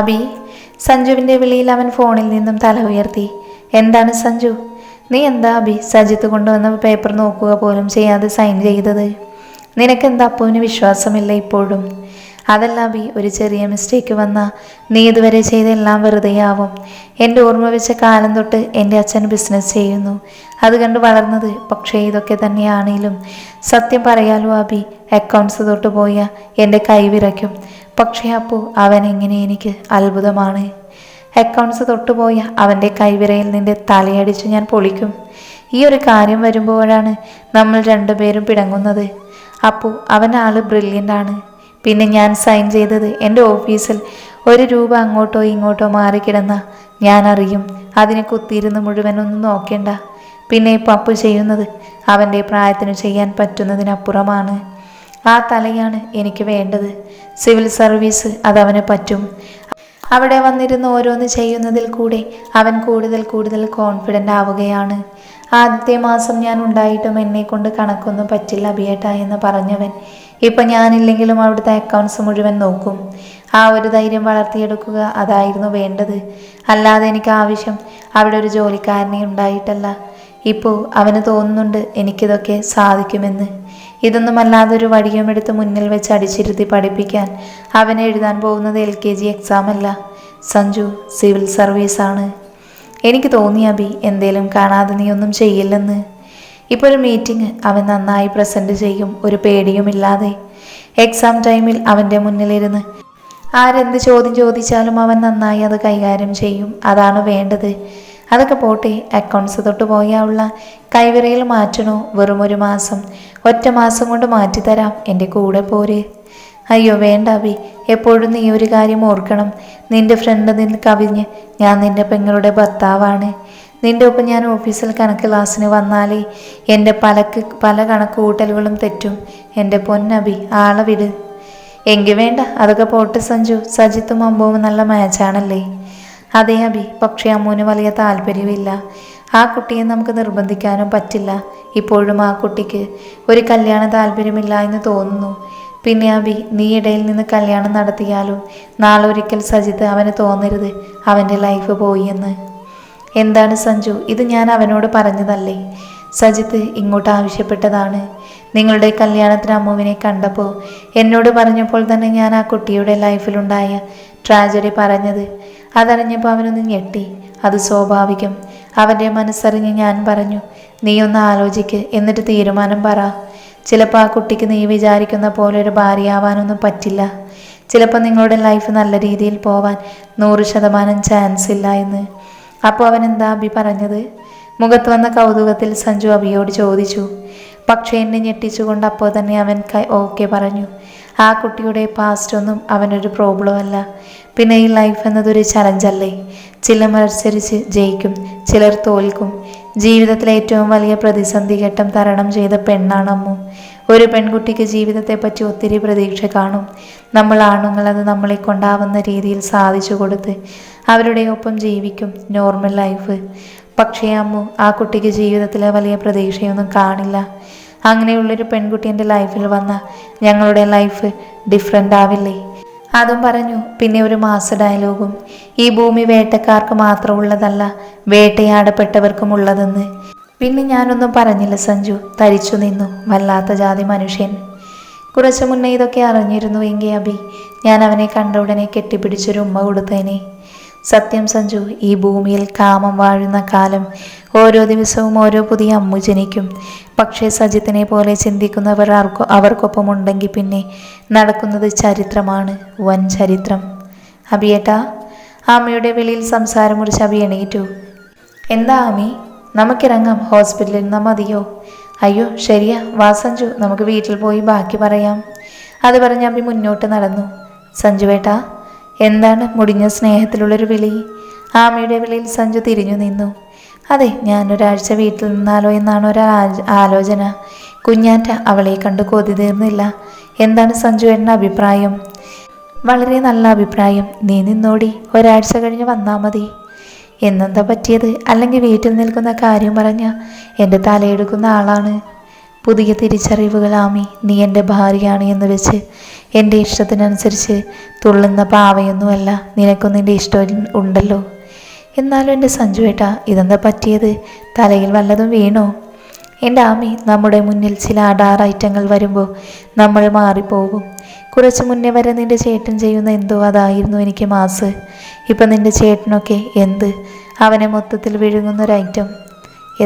അബി. സഞ്ജുവിൻ്റെ വിളിയിൽ അവൻ ഫോണിൽ നിന്നും തല ഉയർത്തി. എന്താണ് സഞ്ജു? നീ എന്താ അബി സജിത്ത് കൊണ്ടുവന്ന പേപ്പർ നോക്കുക പോലും ചെയ്യാതെ സൈൻ ചെയ്തത്? നിനക്കെന്താ അപ്പുവിന് വിശ്വാസമില്ല ഇപ്പോഴും? അതല്ല അബി, ഒരു ചെറിയ മിസ്റ്റേക്ക് വന്നാൽ നീ ഇതുവരെ ചെയ്ത എല്ലാം വെറുതെയാവും. എൻ്റെ ഓർമ്മ വെച്ച കാലം തൊട്ട് എൻ്റെ അച്ഛൻ ബിസിനസ് ചെയ്യുന്നു, അത് കണ്ട് വളർന്നത്. പക്ഷേ ഇതൊക്കെ തന്നെയാണെങ്കിലും സത്യം പറയാലോ അബി, അക്കൗണ്ട്സ് തൊട്ട് പോയാൽ എൻ്റെ കൈ വിറയ്ക്കും. പക്ഷേ അപ്പോൾ അവൻ എങ്ങനെ എനിക്ക് അത്ഭുതമാണ്. അക്കൗണ്ട്സ് തൊട്ടുപോയ അവൻ്റെ കൈവിരയിൽ നിന്റെ തലയടിച്ച് ഞാൻ പൊളിക്കും. ഈ ഒരു കാര്യം വരുമ്പോഴാണ് നമ്മൾ രണ്ടുപേരും പിടങ്ങുന്നത്. അപ്പോൾ അവൻ ആള് ബ്രില്യൻ്റ് ആണ്. പിന്നെ ഞാൻ സൈൻ ചെയ്തത് എൻ്റെ ഓഫീസിൽ ₹1 അങ്ങോട്ടോ ഇങ്ങോട്ടോ മാറിക്കിടന്ന ഞാൻ അറിയും. അതിനെ കുത്തിയിരുന്ന് മുഴുവനൊന്നും നോക്കേണ്ട. പിന്നെ പപ്പു ചെയ്യുന്നത് അവൻ്റെ പ്രായത്തിന് ചെയ്യാൻ പറ്റുന്നതിനപ്പുറമാണ്. ആ തലയാണ് എനിക്ക് വേണ്ടത്. സിവിൽ സർവീസ് അതവന് പറ്റും. അവിടെ വന്നിരുന്ന് ഓരോന്ന് ചെയ്യുന്നതിൽ കൂടെ അവൻ കൂടുതൽ കോൺഫിഡൻ്റ് ആവുകയാണ്. ആദ്യത്തെ മാസം ഞാൻ ഉണ്ടായിട്ടും എന്നെ കൊണ്ട് കണക്കൊന്നും പറ്റില്ല അബിയേട്ട എന്ന് പറഞ്ഞവൻ ഇപ്പം ഞാനില്ലെങ്കിലും അവിടുത്തെ അക്കൗണ്ട്സ് മുഴുവൻ നോക്കും. ആ ഒരു ധൈര്യം വളർത്തിയെടുക്കുക, അതായിരുന്നു വേണ്ടത്. അല്ലാതെ എനിക്ക് ആവശ്യം അവിടെ ഒരു ജോലിക്കാരനെ ഉണ്ടായിട്ടല്ല. ഇപ്പോൾ അവന് തോന്നുന്നുണ്ട് എനിക്കിതൊക്കെ സാധിക്കുമെന്ന്. ഇതൊന്നും അല്ലാതൊരു വടിയും എടുത്ത് മുന്നിൽ വെച്ച് അടിച്ചിരുത്തി പഠിപ്പിക്കാൻ അവൻ എഴുതാൻ പോകുന്നത് LKG എക്സാം അല്ല സഞ്ജു, സിവിൽ സർവീസാണ്. എനിക്ക് തോന്നി അബി, എന്തേലും കാണാതെ നീ ഒന്നും ചെയ്യില്ലെന്ന്. ഇപ്പോൾ ഒരു മീറ്റിംഗ് അവൻ നന്നായി പ്രസൻറ്റ് ചെയ്യും, ഒരു പേടിയുമില്ലാതെ. എക്സാം ടൈമിൽ അവൻ്റെ മുന്നിലിരുന്ന് ആരെന്ത് ചോദ്യം ചോദിച്ചാലും അവൻ നന്നായി അത് കൈകാര്യം ചെയ്യും. അതാണ് വേണ്ടത്. അതൊക്കെ പോട്ടെ, അക്കൗണ്ട്സ് തൊട്ട് പോയാലുള്ള കൈവിറയിൽ മാറ്റണോ? വെറും 1 മാസം, ഒറ്റ മാസം കൊണ്ട് മാറ്റിത്തരാം. എൻ്റെ കൂടെ പോര്. അയ്യോ വേണ്ട അബി, എപ്പോഴും നീ ഒരു കാര്യം ഓർക്കണം. നിന്റെ ഫ്രണ്ട് നിന്ന് കവിഞ്ഞ് ഞാൻ നിന്റെ പെങ്ങളുടെ ഭർത്താവാണ്. നിന്റെ ഒപ്പം ഞാൻ ഓഫീസിൽ കണക്ക് ക്ലാസ്സിന് വന്നാലേ എൻ്റെ പല കണക്ക് കൂട്ടലുകളും തെറ്റും. എൻ്റെ പൊന്നബി, ആളെ വിട്. എങ്കിൽ വേണ്ട, അതൊക്കെ പോട്ടെ സഞ്ജു. സജിത്തും അമ്പവും നല്ല മാച്ചാണല്ലേ? അതെ അബി, പക്ഷേ അമ്മുവിന് വലിയ താല്പര്യമില്ല. ആ കുട്ടിയെ നമുക്ക് നിർബന്ധിക്കാനും പറ്റില്ല. ഇപ്പോഴും ആ കുട്ടിക്ക് ഒരു കല്യാണ താല്പര്യമില്ല എന്ന് തോന്നുന്നു. പിന്നെ അബി, നീ ഇടയിൽ നിന്ന് കല്യാണം നടത്തിയാലും നാളെ ഒരിക്കൽ സജിത്ത് അവന് തോന്നരുത് അവൻ്റെ ലൈഫ് പോയി എന്ന്. എന്താണ് സഞ്ജു, ഇത് ഞാൻ അവനോട് പറഞ്ഞതല്ലേ? സജിത്ത് ഇങ്ങോട്ട് ആവശ്യപ്പെട്ടതാണ്. നിങ്ങളുടെ കല്യാണത്തിന് അമ്മുവിനെ കണ്ടപ്പോൾ എന്നോട് പറഞ്ഞപ്പോൾ തന്നെ ഞാൻ ആ കുട്ടിയുടെ ലൈഫിലുണ്ടായ ട്രാജഡി പറഞ്ഞത്. അതറിഞ്ഞപ്പോൾ അവനൊന്ന് ഞെട്ടി. അത് സ്വാഭാവികം. അവൻ്റെ മനസ്സറിഞ്ഞ് ഞാൻ പറഞ്ഞു, നീ ഒന്ന് ആലോചിക്ക്, എന്നിട്ട് തീരുമാനം പറ. ചിലപ്പോൾ ആ കുട്ടിക്ക് നീ വിചാരിക്കുന്ന പോലെ ഒരു ഭാര്യയാവാനൊന്നും പറ്റില്ല. ചിലപ്പോൾ നിങ്ങളുടെ ലൈഫ് നല്ല രീതിയിൽ പോവാൻ 100% ചാൻസ് ഇല്ല എന്ന്. അപ്പോൾ അവൻ എന്താ അബി പറഞ്ഞത്? മുഖത്ത് വന്ന കൗതുകത്തിൽ സഞ്ജു അബിയോട് ചോദിച്ചു. പക്ഷേ എന്നെ ഞെട്ടിച്ചുകൊണ്ട് അപ്പോൾ തന്നെ അവൻ ഓക്കെ പറഞ്ഞു. ആ കുട്ടിയുടെ പാസ്റ്റ് ഒന്നും അവനൊരു പ്രോബ്ലം അല്ല. പിന്നെ ഈ ലൈഫ് എന്നതൊരു ചലഞ്ചല്ലേ. ചിലർ മത്സരിച്ച് ജയിക്കും, ചിലർ തോൽക്കും. ജീവിതത്തിലെ ഏറ്റവും വലിയ പ്രതിസന്ധി ഘട്ടം തരണം ചെയ്ത പെണ്ണാണ് അമ്മു. ഒരു പെൺകുട്ടിക്ക് ജീവിതത്തെപ്പറ്റി ഒത്തിരി പ്രതീക്ഷ കാണും. നമ്മൾ ആണുങ്ങൾ അത് നമ്മളെ കൊണ്ടാവുന്ന രീതിയിൽ സാധിച്ചു കൊടുത്ത് അവരുടെ ഒപ്പം ജീവിക്കും നോർമൽ ലൈഫ്. പക്ഷേ അമ്മു, ആ കുട്ടിക്ക് ജീവിതത്തിലെ വലിയ പ്രതീക്ഷയൊന്നും കാണില്ല. അങ്ങനെയുള്ളൊരു പെൺകുട്ടി എൻ്റെ ലൈഫിൽ വന്ന ഞങ്ങളുടെ ലൈഫ് ഡിഫറെൻ്റ് ആവില്ലേ? അതും പറഞ്ഞു. പിന്നെ ഒരു മാസ ഡയലോഗും, ഈ ഭൂമി വേട്ടക്കാർക്ക് മാത്രമുള്ളതല്ല, വേട്ടയാടപ്പെട്ടവർക്കും ഉള്ളതെന്ന്. പിന്നെ ഞാനൊന്നും പറഞ്ഞില്ല സഞ്ജു, തരിച്ചു നിന്നു. വല്ലാത്ത ജാതി മനുഷ്യൻ. കുറച്ചു മുന്നേ ഇതൊക്കെ അറിഞ്ഞിരുന്നു എങ്കിൽ അബി, ഞാൻ അവനെ കണ്ട ഉടനെ കെട്ടിപ്പിടിച്ചൊരു ഉമ്മ കൊടുത്തേനെ. സത്യം സഞ്ജു, ഈ ഭൂമിയിൽ കാമം വാഴുന്ന കാലം ഓരോ ദിവസവും ഓരോ പുതിയ അമ്മു ജനിക്കും. പക്ഷേ സജിത്തിനെ പോലെ ചിന്തിക്കുന്നവർ അവർക്കൊപ്പം ഉണ്ടെങ്കിൽ പിന്നെ നടക്കുന്നത് ചരിത്രമാണ്, വൻ ചരിത്രം. അബിയേട്ടാ. ആമയുടെ വെളിയിൽ സംസാരം മുറിച്ച് അബി എണീറ്റു. എന്താ ആമി, നമുക്കിറങ്ങാം, ഹോസ്പിറ്റലിൽ നിന്നാൽ മതിയോ? അയ്യോ ശരിയാ, വാ സഞ്ജു, നമുക്ക് വീട്ടിൽ പോയി ബാക്കി പറയാം. അത് പറഞ്ഞ് അബി മുന്നോട്ട് നടന്നു. സഞ്ജുവേട്ടാ. എന്താണ് മുടിഞ്ഞ സ്നേഹത്തിലുള്ളൊരു വിളി? ആമയുടെ വിളിയിൽ സഞ്ജു തിരിഞ്ഞു നിന്നു. അതെ, ഞാനൊരാഴ്ച വീട്ടിൽ നിന്നാലോ എന്നാണ് ആലോചന. കുഞ്ഞാറ്റ അവളെ കണ്ട് കൊതി തീർന്നില്ല. എന്താണ് സഞ്ജുവേട്ടൻ്റെ അഭിപ്രായം? വളരെ നല്ല അഭിപ്രായം. നീ നിന്നോടി, ഒരാഴ്ച കഴിഞ്ഞ് വന്നാൽ മതി. എന്നെന്താ പറ്റിയത്? അല്ലെങ്കിൽ വീട്ടിൽ നിൽക്കുന്ന കാര്യം പറഞ്ഞ എൻ്റെ തലയെടുക്കുന്ന ആളാണ്. പുതിയ തിരിച്ചറിവുകൾ ആമി. നീ എൻ്റെ ഭാര്യയാണ് എന്ന് വെച്ച് എൻ്റെ ഇഷ്ടത്തിനനുസരിച്ച് തുള്ളുന്ന പാവയൊന്നുമല്ല. നിനക്കും നിൻ്റെ ഇഷ്ടം ഉണ്ടല്ലോ. എന്നാലും എൻ്റെ സഞ്ജു ഏട്ടാ, ഇതെന്താ പറ്റിയത്? തലയിൽ വല്ലതും വീണോ? എൻ്റെ ആമി, നമ്മുടെ മുന്നിൽ ചില അഡാർ ഐറ്റങ്ങൾ വരുമ്പോൾ നമ്മൾ മാറിപ്പോകും. കുറച്ച് മുന്നേ വരെ നിൻ്റെ ചേട്ടൻ ചെയ്യുന്ന എന്തോ അതായിരുന്നു എനിക്ക് മാസ്. ഇപ്പം നിൻ്റെ ചേട്ടനൊക്കെ എന്ത്? അവനെ മൊത്തത്തിൽ വിഴുങ്ങുന്നൊരൈറ്റം.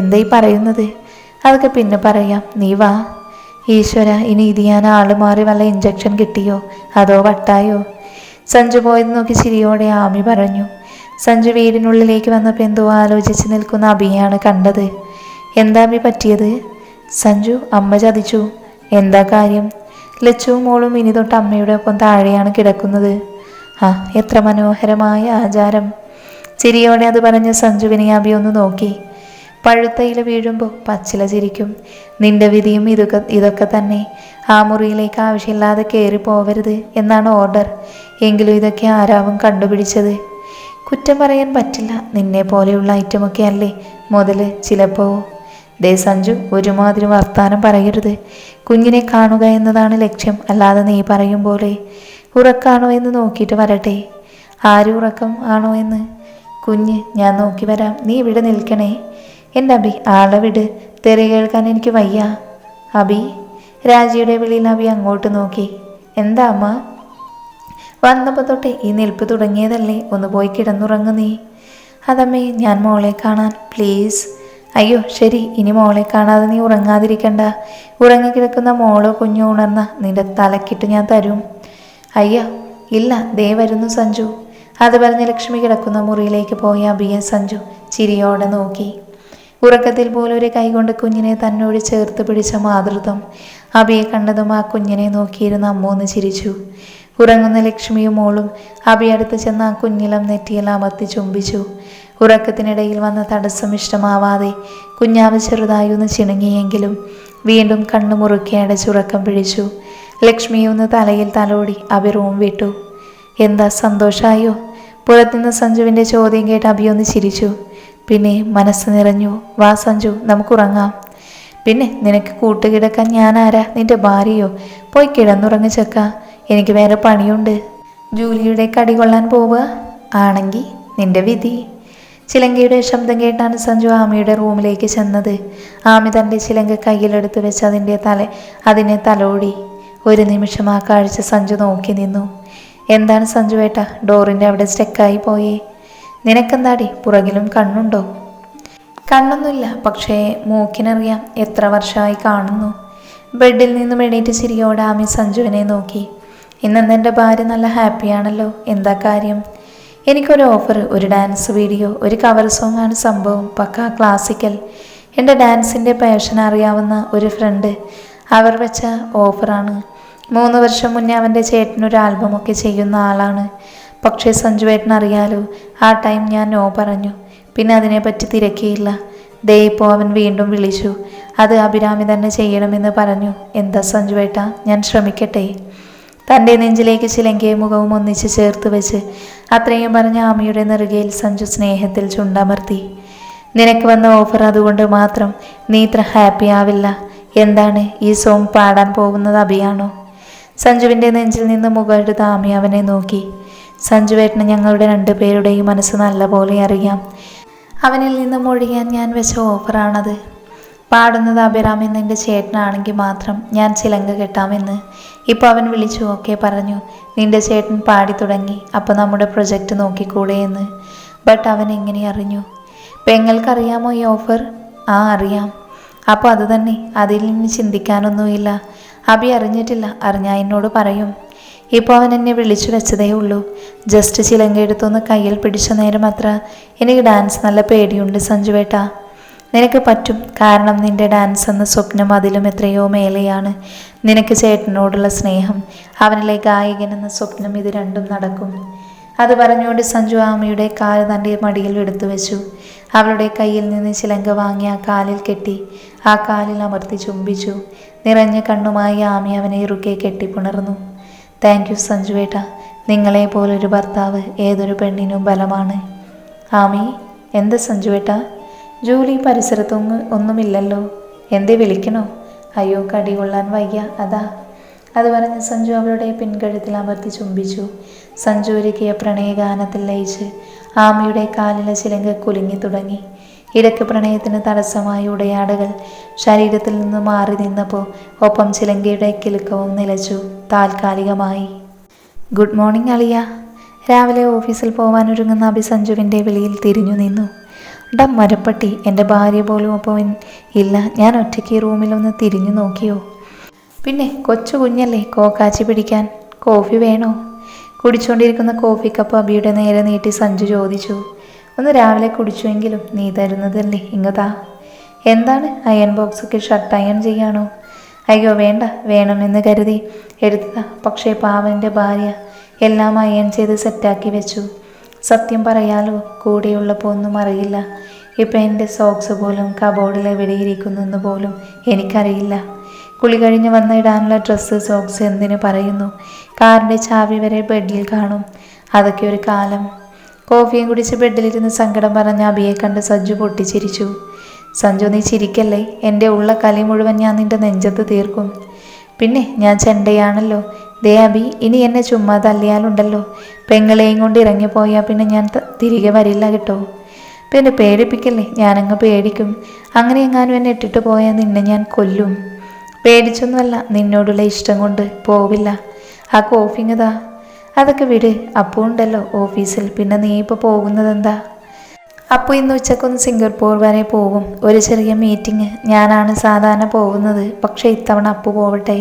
എന്തായി പറയുന്നത്? അതൊക്കെ പിന്നെ പറയാം, നീ വാ. ഈശ്വര, ഇനി ഇത് ഞാൻ ആള് മാറി വല്ല ഇഞ്ചക്ഷൻ കിട്ടിയോ അതോ വട്ടായോ? സഞ്ജു പോയത് നോക്കി ചിരിയോടെ ആമി പറഞ്ഞു. സഞ്ജു വീടിനുള്ളിലേക്ക് വന്നപ്പോൾ എന്തോ ആലോചിച്ച് നിൽക്കുന്ന അഭിയാണ് കണ്ടത്. എന്താ അഭി പറ്റിയത്? സഞ്ജു, അമ്മ ചതിച്ചു. എന്താ കാര്യം? ലച്ചുവും മോളും ഇനി തൊട്ട് അമ്മയുടെ ഒപ്പം താഴെയാണ് കിടക്കുന്നത്. ആ, എത്ര മനോഹരമായ ആചാരം. ചിരിയോടെ അത് പറഞ്ഞ് സഞ്ജുവിനെ അഭി ഒന്ന് നോക്കി. പഴുത്തയില വീഴുമ്പോൾ പച്ചില ചിരിക്കും. നിന്റെ വിധിയും ഇതൊക്കെ തന്നെ. ആ മുറിയിലേക്ക് ആവശ്യമില്ലാതെ കയറി പോവരുത് എന്നാണ് ഓർഡർ. എങ്കിലും ഇതൊക്കെ ആരാവും കണ്ടുപിടിച്ചത്? കുറ്റം പറയാൻ പറ്റില്ല. നിന്നെ പോലെയുള്ള ഐറ്റമൊക്കെ അല്ലേ മുതൽ ചിലപ്പോൾ. ദേ സഞ്ജു, ഒരുമാതിരി വർത്താനം പറയരുത്. കുഞ്ഞിനെ കാണുക എന്നതാണ് ലക്ഷ്യം, അല്ലാതെ നീ പറയും പോലെ. ഉറക്കാണോ എന്ന് നോക്കിയിട്ട് വരട്ടെ. ആര് ഉറക്കം ആണോ എന്ന്? കുഞ്ഞ്, ഞാൻ നോക്കി വരാം. നീ ഇവിടെ നിൽക്കണേ. എൻ്റെ അബി, ആളെ വിട്. തെറി കേൾക്കാൻ എനിക്ക് വയ്യ. അബി. രാജിയുടെ വിളിയിൽ അബി അങ്ങോട്ട് നോക്കി. എന്താ അമ്മ? വന്നപ്പോൾ തൊട്ടേ ഈ നിൽപ്പ് തുടങ്ങിയതല്ലേ, ഒന്ന് പോയി കിടന്നുറങ്ങു നീ. അതമ്മേ, ഞാൻ മോളെ കാണാൻ, പ്ലീസ്. അയ്യോ ശരി, ഇനി മോളെ കാണാതെ നീ ഉറങ്ങാതിരിക്കണ്ട. ഉറങ്ങിക്കിടക്കുന്ന മോളോ കുഞ്ഞോ ഉണർന്ന നിന്റെ തലക്കിട്ട് ഞാൻ തരും. അയ്യോ ഇല്ല, ദേ വരുന്നു സഞ്ജു. അത് പറഞ്ഞ് ലക്ഷ്മി കിടക്കുന്ന മുറിയിലേക്ക് പോയ അബിയെ സഞ്ജു ചിരിയോടെ നോക്കി. ഉറക്കത്തിൽ പോലും ഒരു കൈകൊണ്ട് കുഞ്ഞിനെ തന്നോട് ചേർത്ത് പിടിച്ച മാതൃത്വം. അബിയെ കണ്ടതും ആ കുഞ്ഞിനെ നോക്കിയിരുന്ന അമ്മൂന്ന് ചിരിച്ചു. ഉറങ്ങുന്ന ലക്ഷ്മിയും മോളും അബി അടുത്ത് ചെന്ന് ആ കുഞ്ഞിലം നെറ്റിയിൽ അമർത്തി ചുംബിച്ചു. ഉറക്കത്തിനിടയിൽ വന്ന തടസ്സം ഇഷ്ടമാവാതെ കുഞ്ഞാവ് ചെറുതായി ഒന്ന് ചിണുങ്ങിയെങ്കിലും വീണ്ടും കണ്ണു മുറുക്കി അടച്ചുറക്കം പിടിച്ചു. ലക്ഷ്മിയൊന്ന് തലയിൽ തലോടി അബി റൂം വിട്ടു. എന്താ, സന്തോഷമായോ? പുറത്തുനിന്ന് സഞ്ജുവിൻ്റെ ചോദ്യം കേട്ട് അബി ഒന്ന് ചിരിച്ചു. പിന്നെ മനസ്സ് നിറഞ്ഞു. വാ സഞ്ജു, നമുക്കുറങ്ങാം. പിന്നെ നിനക്ക് കൂട്ടുകിടക്കാൻ ഞാൻ ആരാ? നിന്റെ ഭാര്യയോ? പോയി കിടന്നുറങ്ങി ചെക്ക, എനിക്ക് വേറെ പണിയുണ്ട്. ജൂലിയുടെ കടി കൊള്ളാൻ പോവുക ആണെങ്കിൽ നിന്റെ വിധി. ചിലങ്കയുടെ ശബ്ദം കേട്ടാണ് സഞ്ജു ആമിയുടെ റൂമിലേക്ക് ചെന്നത്. ആമി തൻ്റെ ചിലങ്ക കയ്യിലെടുത്ത് വെച്ച് അതിനെ തലോടി. ഒരു നിമിഷം ആ കാഴ്ച സഞ്ജു നോക്കി നിന്നു. എന്താണ് സഞ്ജു ഏട്ടാ, ഡോറിൻ്റെ അവിടെ സ്റ്റെക്കായി പോയേ? നിനക്കെന്താടി, പുറകിലും കണ്ണുണ്ടോ? കണ്ണൊന്നുമില്ല, പക്ഷേ മൂക്കിനറിയാം. എത്ര വർഷമായി കാണുന്നു. ബെഡിൽ നിന്നും എണീറ്റ് ചിരിയോടെ ആമി സഞ്ജുവിനെ നോക്കി. ഇന്നെന്താ എൻ്റെ ഭാര്യ നല്ല ഹാപ്പിയാണല്ലോ, എന്താ കാര്യം? എനിക്കൊരു ഓഫർ, ഒരു ഡാൻസ് വീഡിയോ, ഒരു കവർ സോങ് ആണ് സംഭവം. പക്കാ ക്ലാസിക്കൽ. എൻ്റെ ഡാൻസിൻ്റെ പാഷൻ അറിയാവുന്ന ഒരു ഫ്രണ്ട് അവർ വെച്ച ഓഫറാണ്. 3 വർഷം മുന്നേ അവൻ്റെ ചേട്ടനൊരു ആൽബമൊക്കെ ചെയ്യുന്ന ആളാണ്. പക്ഷേ സഞ്ജുവേട്ടൻ അറിയാലോ, ആ ടൈം ഞാൻ നോ പറഞ്ഞു. പിന്നെ അതിനെപ്പറ്റി തിരക്കിയില്ല. ദേ ഇപ്പോൾ അവൻ വീണ്ടും വിളിച്ചു. അത് അഭിരാമി തന്നെ ചെയ്യണമെന്ന് പറഞ്ഞു. എന്താ സഞ്ജുവേട്ട, ഞാൻ ശ്രമിക്കട്ടെ? തൻ്റെ നെഞ്ചിലേക്ക് ചിലങ്കയും മുഖവും ഒന്നിച്ച് ചേർത്ത് വെച്ച് അത്രയും പറഞ്ഞ ആമിയുടെ നെറുകയിൽ സഞ്ജു സ്നേഹത്തിൽ ചുണ്ടമർത്തി. നിനക്ക് വന്ന ഓഫർ അതുകൊണ്ട് മാത്രം നീ ഇത്ര ഹാപ്പി ആവില്ല. എന്താണ്, ഈ സോങ് പാടാൻ പോകുന്നത് അഭിയാണോ? സഞ്ജുവിൻ്റെ നെഞ്ചിൽ നിന്ന് മുഖമെടുത്ത് ആമി അവനെ നോക്കി. സഞ്ജുവേട്ടന് ഞങ്ങളുടെ 2 പേരുടെയും മനസ്സ് നല്ലപോലെ അറിയാം. അവനിൽ നിന്നും ഒഴിയാൻ ഞാൻ വെച്ച ഓഫറാണത്. പാടുന്നത് അഭിരാമി എന്നെൻ്റെ ചേട്ടനാണെങ്കിൽ മാത്രം ഞാൻ ചിലങ്ക കെട്ടാമെന്ന്. ഇപ്പോൾ അവൻ വിളിച്ചു ഓക്കെ പറഞ്ഞു. നിൻ്റെ ചേട്ടൻ പാടി തുടങ്ങി. അപ്പോൾ നമ്മുടെ പ്രൊജക്റ്റ് നോക്കിക്കൂടെ എന്ന്. ബട്ട് അവൻ എങ്ങനെ അറിഞ്ഞു? പെങ്ങൾക്കറിയാമോ ഈ ഓഫർ? ആ അറിയാം. അപ്പോൾ അത് തന്നെ, അതിൽ നിന്ന് ചിന്തിക്കാനൊന്നുമില്ല. അഭി അറിഞ്ഞിട്ടില്ല, അറിഞ്ഞാൽ എന്നോട് പറയും. ഇപ്പോൾ അവൻ എന്നെ വിളിച്ചു വെച്ചതേ ഉള്ളൂ. ജസ്റ്റ് ചിലങ്ക എടുത്തൊന്ന് കയ്യിൽ പിടിച്ച നേരം അത്ര എനിക്ക് ഡാൻസ് നല്ല പേടിയുണ്ട് സഞ്ജുവേട്ട. നിനക്ക് പറ്റും, കാരണം നിന്റെ ഡാൻസ് എന്ന സ്വപ്നം അതിലും എത്രയോ മേലെയാണ്. നിനക്ക് ചേട്ടനോടുള്ള സ്നേഹം, അവനിലെ ഗായകൻ എന്ന സ്വപ്നം, ഇത് രണ്ടും നടക്കും. അത് പറഞ്ഞുകൊണ്ട് സഞ്ജു ആമിയുടെ കാല് തൻ്റെ മടിയിൽ എടുത്തു വെച്ചു. അവളുടെ കയ്യിൽ നിന്ന് ചിലങ്ക വാങ്ങി ആ കാലിൽ കെട്ടി ആ കാലിൽ അമർത്തി ചുംബിച്ചു. നിറഞ്ഞ കണ്ണുമായി ആമി അവനെ ഇറുക്കെ കെട്ടിപ്പുണർന്നു. താങ്ക് യു സഞ്ജുവേട്ട, നിങ്ങളെ പോലൊരു ഭർത്താവ് ഏതൊരു പെണ്ണിനും ബലമാണ്. ആമി. എന്താ സഞ്ജുവേട്ട? ജൂലി പരിസരത്തൊന്നുമില്ലല്ലോ, എന്തേ വിളിക്കണോ? അയ്യോ കടി കൊള്ളാൻ വയ്യ അതാ. അത് പറഞ്ഞ് സഞ്ജു അവളുടെ പിൻകഴുത്തിൽ അമർത്തി ചുംബിച്ചു. സഞ്ജു ഒരുക്കിയ പ്രണയഗാനത്തിൽ ലയിച്ച് ആമയുടെ കാലിലെ ചിലങ്ക കുലുങ്ങി തുടങ്ങി. ഇടയ്ക്ക് പ്രണയത്തിന് തടസ്സമായ ഉടയാടകൾ ശരീരത്തിൽ നിന്ന് മാറി നിന്നപ്പോൾ ഒപ്പം ചിലങ്കയുടെ കിലുക്കവും നിലച്ചു താൽക്കാലികമായി. ഗുഡ് മോർണിംഗ് അളിയ. രാവിലെ ഓഫീസിൽ പോവാനൊരുങ്ങുന്ന അഭി സഞ്ജുവിൻ്റെ വിളിയിൽ തിരിഞ്ഞു നിന്നു. മരപ്പട്ടി, എൻ്റെ ഭാര്യ പോലും അപ്പോൾ ഇല്ല. ഞാൻ ഒറ്റയ്ക്ക് റൂമിലൊന്ന് തിരിഞ്ഞു നോക്കിയോ? പിന്നെ കൊച്ചു കുഞ്ഞല്ലേ, കോക്കാച്ചി പിടിക്കാൻ. കോഫി വേണോ? കുടിച്ചുകൊണ്ടിരിക്കുന്ന കോഫി കപ്പ് അബിയുടെ നേരെ നീട്ടി സഞ്ജു ചോദിച്ചു. ഒന്ന് രാവിലെ കുടിച്ചുവെങ്കിലും നീ തരുന്നതല്ലേ, ഇങ്ങതാ. എന്താണ്, അയൺ ബോക്സൊക്കെ ഷർട്ട് അയൺ ചെയ്യാണോ? അയ്യോ വേണ്ട, വേണമെന്ന് കരുതി എടുത്തതാ. പക്ഷേ പാവൻ്റെ ഭാര്യ എല്ലാം അയൺ ചെയ്ത് സെറ്റാക്കി വെച്ചു. സത്യം പറയാലോ, കൂടെയുള്ളപ്പോൾ ഒന്നും അറിയില്ല. ഇപ്പം എൻ്റെ സോക്സ് പോലും കബോർഡിൽ എവിടെയിരിക്കുന്നെന്ന് പോലും എനിക്കറിയില്ല. കുളി കഴിഞ്ഞ് വന്ന് ഇടാനുള്ള ഡ്രസ്സ്, സോക്സ് എന്തിനു പറയുന്നു, കാറിൻ്റെ ചാവി വരെ ബെഡിൽ കാണും. അതൊക്കെ ഒരു കാലം. കോഫിയും കുടിച്ച് ബെഡിലിരുന്ന് സങ്കടം പറഞ്ഞ അബിയെ കണ്ട് സഞ്ജു പൊട്ടിച്ചിരിച്ചു. സഞ്ജു നീ ചിരിക്കല്ലേ, എൻ്റെ ഉള്ള കലി മുഴുവൻ ഞാൻ നിൻ്റെ നെഞ്ചത്ത് തീർക്കും. പിന്നെ ഞാൻ ചെണ്ടയാണല്ലോ. ദേ അബി, ഇനി എന്നെ ചുമ്മാ തല്ലിയാലുണ്ടല്ലോ, പെങ്ങളെയും കൊണ്ട് ഇറങ്ങിപ്പോയാൽ പിന്നെ ഞാൻ തിരികെ വരില്ല കേട്ടോ. പിന്നെ പേടിപ്പിക്കല്ലേ, ഞാനങ്ങ് പേടിക്കും. അങ്ങനെ എങ്ങാനും എന്നെ ഇട്ടിട്ട് പോയാൽ നിന്നെ ഞാൻ കൊല്ലും. പേടിച്ചൊന്നുമല്ല, നിന്നോടുള്ള ഇഷ്ടം കൊണ്ട് പോവില്ല. ആ കോഫിങ്ങതാ. അതൊക്കെ വിട്, അപ്പു ഉണ്ടല്ലോ ഓഫീസിൽ. പിന്നെ നീ ഇപ്പോൾ പോകുന്നതെന്താ? അപ്പോൾ ഇന്ന് ഉച്ചക്കൊന്ന് സിംഗപ്പൂർ വരെ പോകും, ഒരു ചെറിയ മീറ്റിംഗ്. ഞാനാണ് സാധാരണ പോകുന്നത്, പക്ഷേ ഇത്തവണ അപ്പു പോവട്ടെ.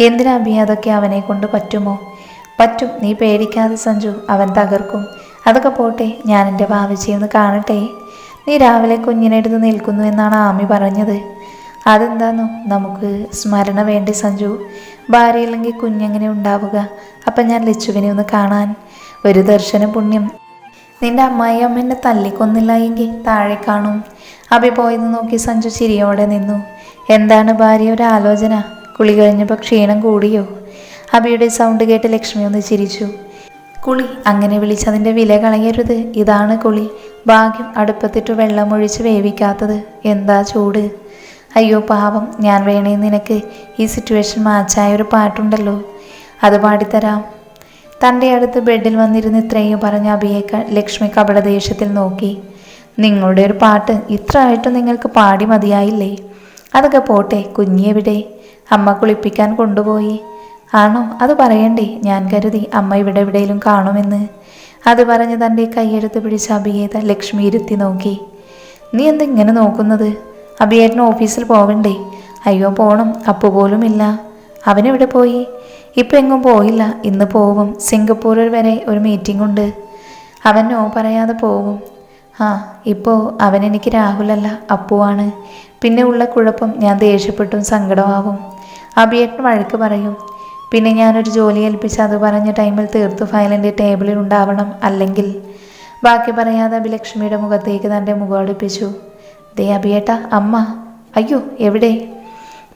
എന്തിനാ അബി, അതൊക്കെ അവനെ കൊണ്ട് പറ്റുമോ? പറ്റും, നീ പേടിക്കാതെ സഞ്ജു, അവൻ തകർക്കും. അതൊക്കെ പോട്ടെ, ഞാൻ എൻ്റെ ഭാവിച്ചിയൊന്ന് കാണട്ടെ. നീ രാവിലെ കുഞ്ഞിനെടുത്ത് നിൽക്കുന്നു എന്നാണ് ആമി പറഞ്ഞത്. അതെന്താന്നോ, നമുക്ക് സ്മരണ വേണ്ടി സഞ്ജു. ഭാര്യയില്ലെങ്കിൽ കുഞ്ഞെങ്ങനെ ഉണ്ടാവുക? അപ്പം ഞാൻ ലച്ചുവിനെ ഒന്ന് കാണാൻ, ഒരു ദർശന പുണ്യം. നിന്റെ അമ്മായി അമ്മ തല്ലിക്കൊന്നില്ല എങ്കിൽ താഴെ കാണും. അബി പോയെന്ന് നോക്കി സഞ്ജു ചിരിയോടെ നിന്നു. എന്താണ് ഭാര്യ ഒരു ആലോചന? കുളി കഴിഞ്ഞപ്പോൾ ക്ഷീണം കൂടിയോ? അബിയുടെ സൗണ്ട് കേട്ട് ലക്ഷ്മി ഒന്ന് ചിരിച്ചു. കുളി അങ്ങനെ വിളിച്ചതിൻ്റെ വില കളയരുത്, ഇതാണ് കുളി. ഭാഗ്യം അടുപ്പത്തിട്ട് വെള്ളമൊഴിച്ച് വേവിക്കാത്തത്. എന്താ ചൂട്. അയ്യോ പാവം, ഞാൻ വേണേ നിനക്ക് ഈ സിറ്റുവേഷൻ മാച്ചായ ഒരു പാട്ടുണ്ടല്ലോ, അത് പാടിത്തരാം. തൻ്റെ അടുത്ത് ബെഡിൽ വന്നിരുന്ന് ഇത്രയും പറഞ്ഞ അബിയെ ലക്ഷ്മി കപട ദേഷ്യത്തിൽ നോക്കി. നിങ്ങളുടെ ഒരു പാട്ട് ഇത്ര ആയിട്ടും നിങ്ങൾക്ക് പാടി മതിയായില്ലേ? അതൊക്കെ പോട്ടെ, കുഞ്ഞെവിടെ? അമ്മ കുളിപ്പിക്കാൻ കൊണ്ടുപോയി. ആണോ? അത് പറയണ്ടേ, ഞാൻ കരുതി അമ്മ ഇവിടെ എവിടെയെങ്കിലും കാണുമെന്ന്. അത് പറഞ്ഞ് തൻ്റെ കൈയെടുത്ത് പിടിച്ച അബിയെ ലക്ഷ്മി ഇരുത്തി നോക്കി. നീ എന്തിങ്ങനെ നോക്കുന്നത്? അബിയേട്ടന് ഓഫീസിൽ പോവണ്ടേ? അയ്യോ പോണം, അപ്പു പോലും ഇല്ല. അവനെവിടെ പോയി? ഇപ്പം എങ്ങും പോയില്ല, ഇന്ന് പോവും. സിംഗപ്പൂരിൽ വരെ ഒരു മീറ്റിംഗ് ഉണ്ട്. അവൻ നോ പറയാതെ പോവും. ഇപ്പോൾ അവനെനിക്ക് രാഹുലല്ല, അപ്പുവാണ്. പിന്നെ ഉള്ള കുഴപ്പം, ഞാൻ ദേഷ്യപ്പെട്ടും സങ്കടമാവും. അബിയേട്ടൻ വഴക്ക് പറയും. പിന്നെ ഞാനൊരു ജോലി ഏൽപ്പിച്ച് അത് പറഞ്ഞ ടൈമിൽ തീർത്ത് ഫയലിൻ്റെ ടേബിളിൽ ഉണ്ടാവണം. അല്ലെങ്കിൽ ബാക്കി പറയാതെ അഭിലക്ഷ്മിയുടെ മുഖത്തേക്ക് തൻ്റെ മുഖം അടുപ്പിച്ചു. ദേ അബിയേട്ട, അമ്മ. അയ്യോ എവിടെ?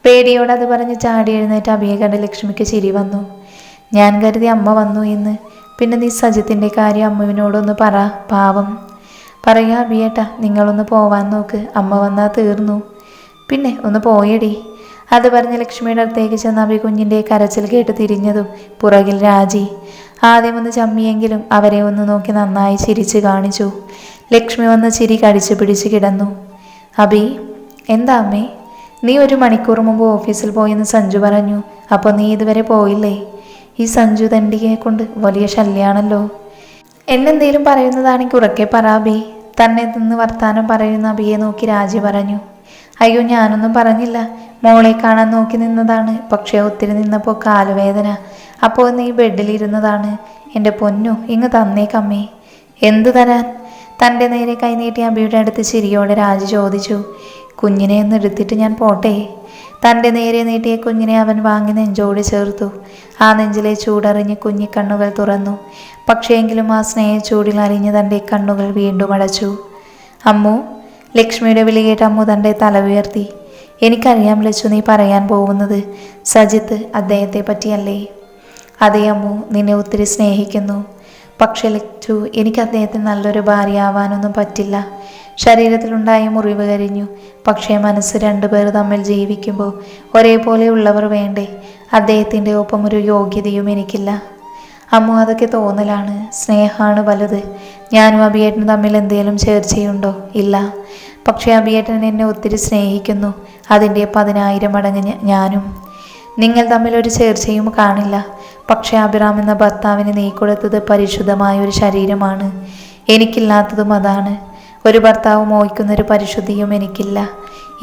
പേടിയോടെ അത് പറഞ്ഞ് ചാടി എഴുന്നേറ്റ് അബിയെ കണ്ട് ലക്ഷ്മിക്ക് ചിരി വന്നു. ഞാൻ കരുതി അമ്മ വന്നു എന്ന്. പിന്നെ നീ സജിത്തിൻ്റെ കാര്യം അമ്മുവിനോടൊന്ന് പറ, പാവം. പറയാ അബിയേട്ട, നിങ്ങളൊന്ന് പോവാൻ നോക്ക്, അമ്മ വന്നാൽ തീർന്നു. പിന്നെ ഒന്ന് പോയടി. അത് പറഞ്ഞ് ലക്ഷ്മിയുടെ അടുത്തേക്ക് ചെന്ന അബി കുഞ്ഞിൻ്റെ കരച്ചിൽ കേട്ട് തിരിഞ്ഞതും പുറകിൽ രാജി. ആദ്യം ഒന്ന് ചമ്മിയെങ്കിലും അവരെ ഒന്ന് നോക്കി നന്നായി ചിരിച്ച് കാണിച്ചു. ലക്ഷ്മി വന്ന് ചിരി കടിച്ചു പിടിച്ച് കിടന്നു. അബി, എന്താ അമ്മേ? നീ 1 മണിക്കൂർ മുമ്പ് ഓഫീസിൽ പോയെന്ന് സഞ്ജു പറഞ്ഞു. അപ്പോൾ നീ ഇതുവരെ പോയില്ലേ? ഈ സഞ്ജു തണ്ടിയെ കൊണ്ട് വലിയ ശല്യാണല്ലോ. എന്നെന്തേലും പറയുന്നതാണെങ്കിൽ ഉറക്കെ പറ അബി. തന്നെ നിന്ന് വർത്താനം പറയുന്ന അബിയെ നോക്കി രാജി പറഞ്ഞു. അയ്യോ ഞാനൊന്നും പറഞ്ഞില്ല, മോളെ കാണാൻ നോക്കി നിന്നതാണ്. പക്ഷേ ഒത്തിരി നിന്നപ്പോൾ കാലുവേദന, അപ്പോൾ നീ ബെഡിലിരുന്നതാണ്. എൻ്റെ പൊന്നു, ഇങ്ങ് തന്നേക്കമ്മേ. എന്തു തരാൻ? തൻ്റെ നേരെ കൈനീട്ടി അബിയുടെ അടുത്ത് ചിരിയോടെ രാജി ചോദിച്ചു. കുഞ്ഞിനെ ഒന്ന് എടുത്തിട്ട് ഞാൻ പോട്ടെ. തൻ്റെ നേരെ നീട്ടിയ കുഞ്ഞിനെ അവൻ വാങ്ങി നെഞ്ചോട് ചേർത്തു. ആ നെഞ്ചിലെ ചൂടറിഞ്ഞ് കുഞ്ഞിക്കണ്ണുകൾ തുറന്നു. പക്ഷേയെങ്കിലും ആ സ്നേഹച്ചൂടിൽ അലിഞ്ഞ് തൻ്റെ കണ്ണുകൾ വീണ്ടും അടച്ചു. അമ്മു. ലക്ഷ്മിയുടെ വിളി കേട്ട് അമ്മു തൻ്റെ തല ഉയർത്തി. എനിക്കറിയാം ലച്ചു, നീ പറയാൻ പോകുന്നത് സജിത്ത് അദ്ദേഹത്തെ പറ്റിയല്ലേ? അതേ അമ്മു, നിന്നെ ഒത്തിരി സ്നേഹിക്കുന്നു. പക്ഷെ ലച്ചു, എനിക്ക് അദ്ദേഹത്തിന് നല്ലൊരു ഭാര്യയാവാനൊന്നും പറ്റില്ല. ശരീരത്തിലുണ്ടായ മുറിവ് കരിഞ്ഞു. പക്ഷേ മനസ്സ് രണ്ടുപേർ തമ്മിൽ ജീവിക്കുമ്പോൾ ഒരേപോലെ ഉള്ളവർ വേണ്ടേ? അദ്ദേഹത്തിൻ്റെ ഒപ്പം ഒരു യോഗ്യതയും എനിക്കില്ല. അമ്മു, അതൊക്കെ തോന്നലാണ്. സ്നേഹമാണ് വലുത്. ഞാനും അഭിയേട്ടനും തമ്മിൽ എന്തെങ്കിലും ചേർച്ചയുണ്ടോ? ഇല്ല. പക്ഷേ അഭിയേട്ടൻ എന്നെ ഒത്തിരി സ്നേഹിക്കുന്നു. അതിൻ്റെ 10,000 മടങ്ങ് ഞാനും. നിങ്ങൾ തമ്മിലൊരു ചേർച്ചയും കാണില്ല. പക്ഷേ അഭിറാം എന്ന ഭർത്താവിന് നീ കൊടുത്തത് പരിശുദ്ധമായ ഒരു ശരീരമാണ്. എനിക്കില്ലാത്തതും അതാണ്. ഒരു ഭർത്താവ് മോഹിക്കുന്നൊരു പരിശുദ്ധിയും എനിക്കില്ല.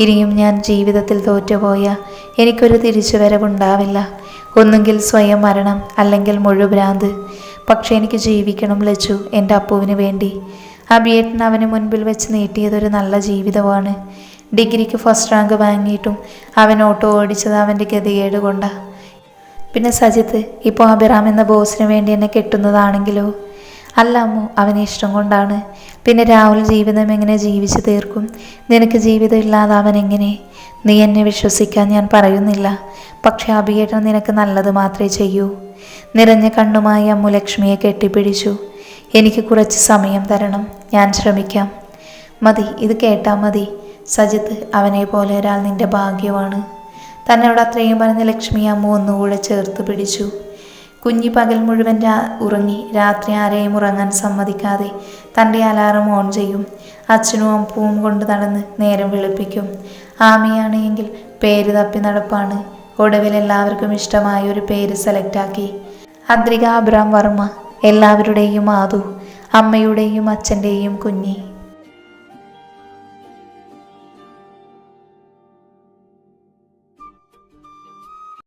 ഇനിയും ഞാൻ ജീവിതത്തിൽ തോറ്റുപോയ എനിക്കൊരു തിരിച്ചുവരവുണ്ടാവില്ല. ഒന്നുകിൽ സ്വയം മരണം, അല്ലെങ്കിൽ മുഴുഭ്രാന്ത്. പക്ഷെ എനിക്ക് ജീവിക്കണം ലച്ചു, എൻ്റെ അപ്പുവിന് വേണ്ടി. അഭിയേട്ടൻ അവന് മുൻപിൽ വെച്ച് നീട്ടിയതൊരു നല്ല ജീവിതമാണ്. ഡിഗ്രിക്ക് ഫസ്റ്റ് റാങ്ക് വാങ്ങിയിട്ടും അവൻ ഓട്ടോ ഓടിച്ചത് അവൻ്റെ ഗതികേട് കൊണ്ടാണ്. പിന്നെ സജിത്ത് ഇപ്പോൾ അഭിറാം എന്ന ബോസിന് വേണ്ടി എന്നെ കെട്ടുന്നതാണെങ്കിലോ? അല്ല അമ്മു, അവനെ ഇഷ്ടം കൊണ്ടാണ്. പിന്നെ രാഹുൽ ജീവിതം എങ്ങനെ ജീവിച്ചു തീർക്കും? നിനക്ക് ജീവിതം ഇല്ലാതെ അവൻ എങ്ങനെ? നീ എന്നെ വിശ്വസിക്കാൻ ഞാൻ പറയുന്നില്ല. പക്ഷെ അഭിയേട്ടൻ നിനക്ക് നല്ലത് മാത്രമേ ചെയ്യൂ. നിറഞ്ഞ കണ്ണുമായി അമ്മു ലക്ഷ്മിയെ കെട്ടിപ്പിടിച്ചു. എനിക്ക് കുറച്ച് സമയം തരണം, ഞാൻ ശ്രമിക്കാം. മതി, ഇത് കേട്ടാൽ മതി. സജിത്ത്, അവനെ പോലെ ഒരാൾ നിന്റെ ഭാഗ്യമാണ്. തന്നോട് അത്രയും പറഞ്ഞ ലക്ഷ്മി അമ്മു ഒന്നുകൂടെ ചേർത്ത് പിടിച്ചു. കുഞ്ഞി പകൽ മുഴുവൻ ഉറങ്ങി. രാത്രി ആരെയും ഉറങ്ങാൻ സമ്മതിക്കാതെ തൻ്റെ അലാറം ഓൺ ചെയ്യും. അച്ഛനും അപ്പവും കൊണ്ട് നടന്ന് നേരം വെളുപ്പിക്കും. ആമിയാണെങ്കിൽ പേര് തപ്പി നടപ്പാണ്. ഒടുവിൽ എല്ലാവർക്കും ഇഷ്ടമായ ഒരു പേര് സെലക്റ്റാക്കി. അദ്രിക അബ്രാം വർമ്മ. എല്ലാവരുടെയും ആദു, അമ്മയുടെയും അച്ഛൻ്റെയും കുഞ്ഞി.